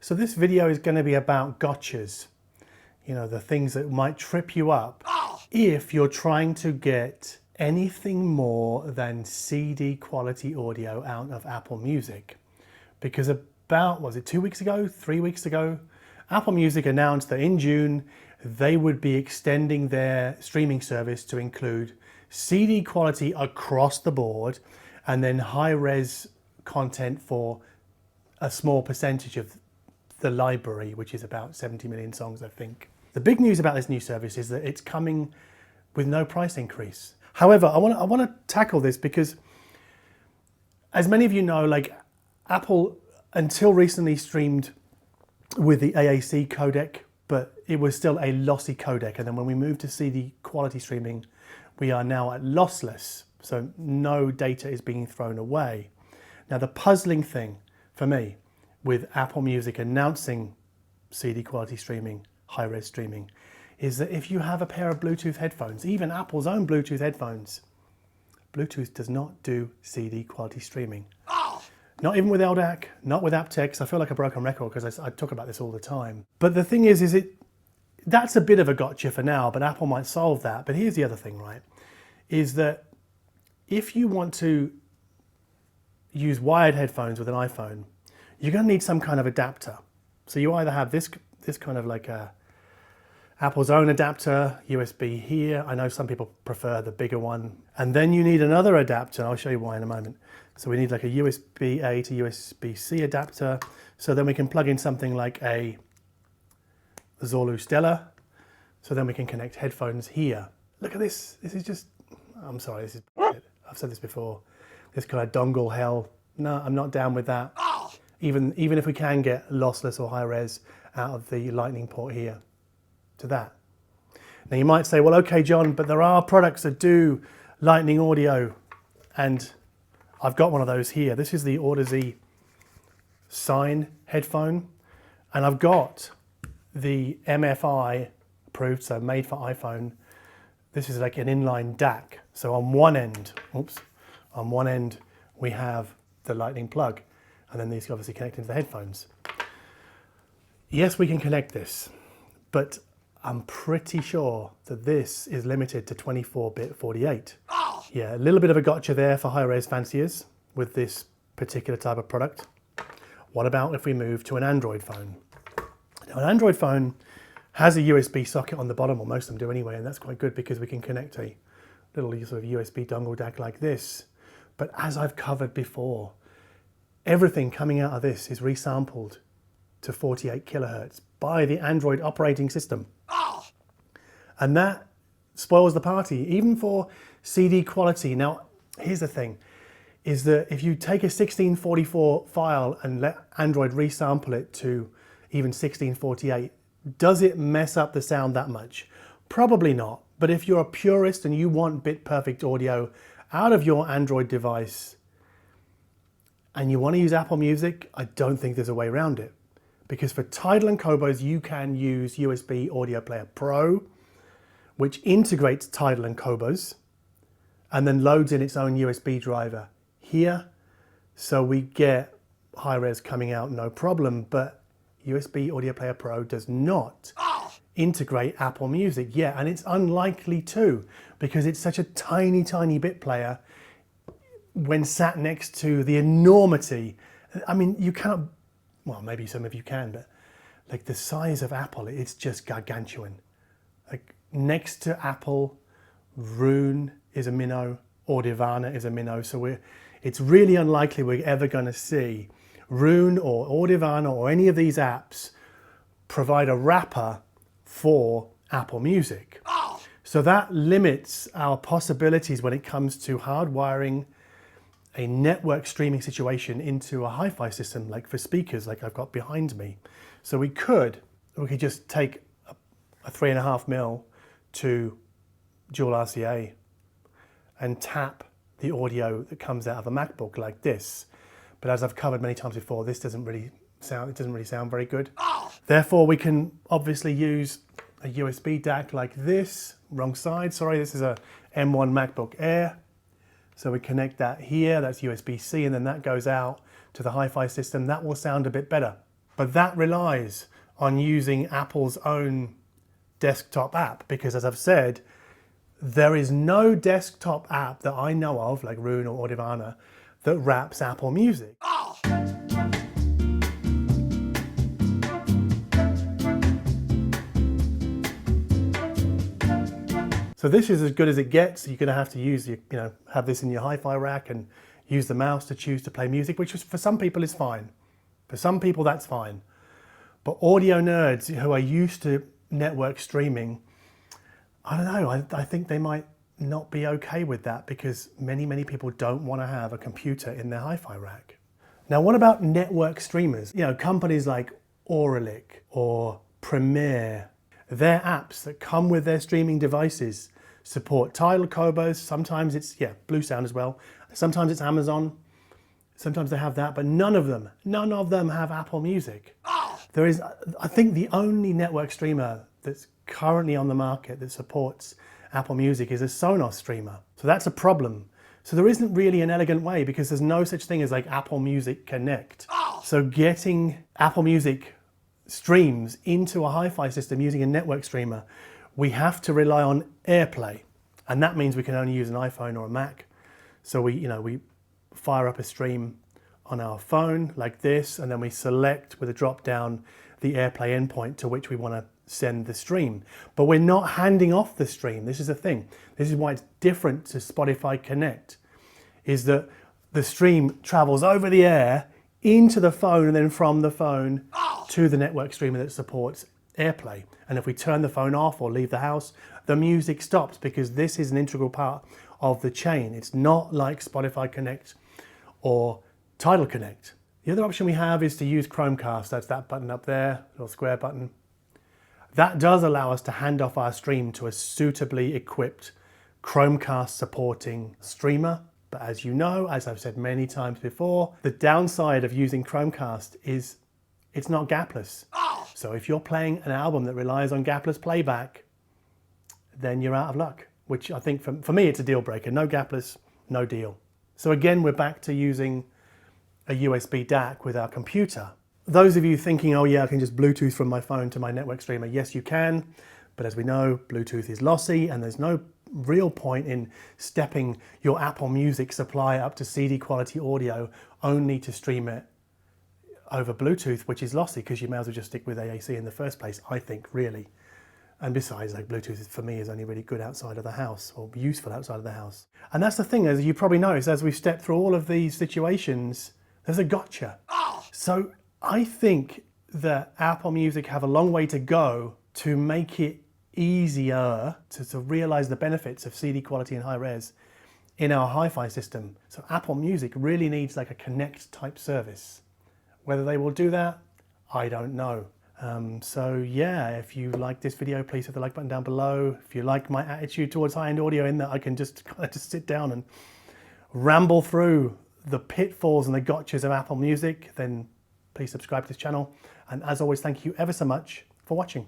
So this video is going to be about gotchas, you know, the things that might trip you up if you're trying to get anything more than CD quality audio out of Apple Music. Because about, was it 2 weeks ago, 3 weeks ago, Apple Music announced that in June they would be extending their streaming service to include CD quality across the board and then high-res content for a small percentage of the library, which is about 70 million songs, I think. The big news about this new service is that it's coming with no price increase. However, I want to tackle this because, as many of you know, like Apple until recently streamed with the AAC codec, but it was still a lossy codec. And then when we moved to CD quality streaming, we are now at lossless. So no data is being thrown away. Now, the puzzling thing for me with Apple Music announcing CD quality streaming, high-res streaming, is that if you have a pair of Bluetooth headphones, even Apple's own Bluetooth headphones, Bluetooth does not do CD quality streaming. Not even with LDAC, not with aptX. I feel like a broken record because I talk about this all the time. But the thing is that's a bit of a gotcha for now, but Apple might solve that. But here's the other thing, right? Is that if you want to use wired headphones with an iPhone, you're going to need some kind of adapter. So you either have this kind of like a Apple's own adapter, USB here. I know some people prefer the bigger one. And then you need another adapter. I'll show you why in a moment. So we need like a USB-A to USB-C adapter. So then we can plug in something like a Zorloo Ztella. So then we can connect headphones here. Look at this. This is just, I'm sorry, this is, I've said this before. This kind of dongle hell. No, I'm not down with that. Even if we can get lossless or high res out of the lightning port here to that. Now you might say, well, okay, John, but there are products that do lightning audio, and I've got one of those here. This is the Audeze Sine headphone, and I've got the MFi approved, so made for iPhone. This is like an inline DAC. So on one end, we have the lightning plug, and then these obviously connect into the headphones. Yes, we can connect this, but I'm pretty sure that this is limited to 24-bit 48. Yeah, a little bit of a gotcha there for high-res fanciers with this particular type of product. What about if we move to an Android phone? Now, an Android phone has a USB socket on the bottom, or most of them do anyway, and that's quite good because we can connect a little sort of USB dongle DAC like this. But as I've covered before, everything coming out of this is resampled to 48 kilohertz by the Android operating system. And that spoils the party, even for CD quality. Now, here's the thing, is that if you take a 1644 file and let Android resample it to even 1648, does it mess up the sound that much? Probably not. But if you're a purist and you want bit perfect audio out of your Android device and you want to use Apple Music, I don't think there's a way around it. Because for Tidal and Qobos, you can use USB Audio Player Pro, which integrates Tidal and Qobos and then loads in its own USB driver here. So we get high res coming out no problem, but USB Audio Player Pro does not integrate Apple Music yet, and it's unlikely to because it's such a tiny, tiny bit player when sat next to the enormity. I mean, you can't, well, maybe some of you can, but like the size of Apple, it's just gargantuan. Like next to Apple, Roon is a minnow, Audirvana is a minnow, so it's really unlikely we're ever going to see Roon or Audirvana or any of these apps provide a wrapper for Apple Music. So that limits our possibilities when it comes to hardwiring a network streaming situation into a hi-fi system, like for speakers, like I've got behind me. So we could just take a 3.5mm to dual RCA and tap the audio that comes out of a MacBook like this. But as I've covered many times before, this doesn't really sound very good. Therefore, we can obviously use a USB DAC like this. Wrong side, sorry, this is a M1 Macbook Air. So we connect that here, that's USB-C, and then that goes out to the hi-fi system. That will sound a bit better. But that relies on using Apple's own desktop app, because as I've said, there is no desktop app that I know of, like Roon or Audirvana, that wraps Apple Music. So this is as good as it gets. You're going to have to use, have this in your hi-fi rack and use the mouse to choose to play music, which for some people is fine. For some people that's fine. But audio nerds who are used to network streaming, I don't know, I think they might not be okay with that, because many people don't want to have a computer in their hi-fi rack. Now, what about network streamers? Companies like Auralic or Premiere, their apps that come with their streaming devices support Tidal Cobos. Sometimes it's, Blue Sound as well. Sometimes it's Amazon. Sometimes they have that, but none of them have Apple Music. There is, I think, the only network streamer that's currently on the market that supports Apple Music is a Sonos streamer. So that's a problem. So there isn't really an elegant way, because there's no such thing as like Apple Music Connect. So getting Apple Music streams into a hi-fi system using a network streamer, we have to rely on AirPlay. And that means we can only use an iPhone or a Mac. So we fire up a stream on our phone like this, and then we select with a drop down the AirPlay endpoint to which we want to send the stream. But we're not handing off the stream. This is the thing. This is why it's different to Spotify Connect, is that the stream travels over the air into the phone, and then from the phone to the network streamer that supports AirPlay. And if we turn the phone off or leave the house, the music stops, because this is an integral part of the chain. It's not like Spotify Connect or Tidal Connect. The other option we have is to use Chromecast. That's that button up there, little square button. That does allow us to hand off our stream to a suitably equipped Chromecast supporting streamer. But as you know, as I've said many times before, the downside of using Chromecast is it's not gapless. So if you're playing an album that relies on gapless playback, then you're out of luck, which I think for me, it's a deal breaker. No gapless, no deal. So again, we're back to using a USB DAC with our computer. Those of you thinking, oh yeah, I can just Bluetooth from my phone to my network streamer. Yes, you can. But as we know, Bluetooth is lossy, and there's no real point in stepping your Apple Music supply up to CD quality audio only to stream it over Bluetooth, which is lossy, because you may as well just stick with AAC in the first place, I think, really. And besides, like, Bluetooth for me is only really good outside of the house, or useful outside of the house. And that's the thing, as you probably noticed, as we've stepped through all of these situations, there's a gotcha. So I think that Apple Music have a long way to go to make it easier to realize the benefits of CD quality and high res in our hi-fi system. So Apple Music really needs like a Connect type service. Whether they will do that, I don't know. So yeah, if you like this video, please hit the like button down below. If you like my attitude towards high-end audio, in that I can just sit down and ramble through the pitfalls and the gotchas of Apple Music, then please subscribe to this channel. And as always, thank you ever so much for watching.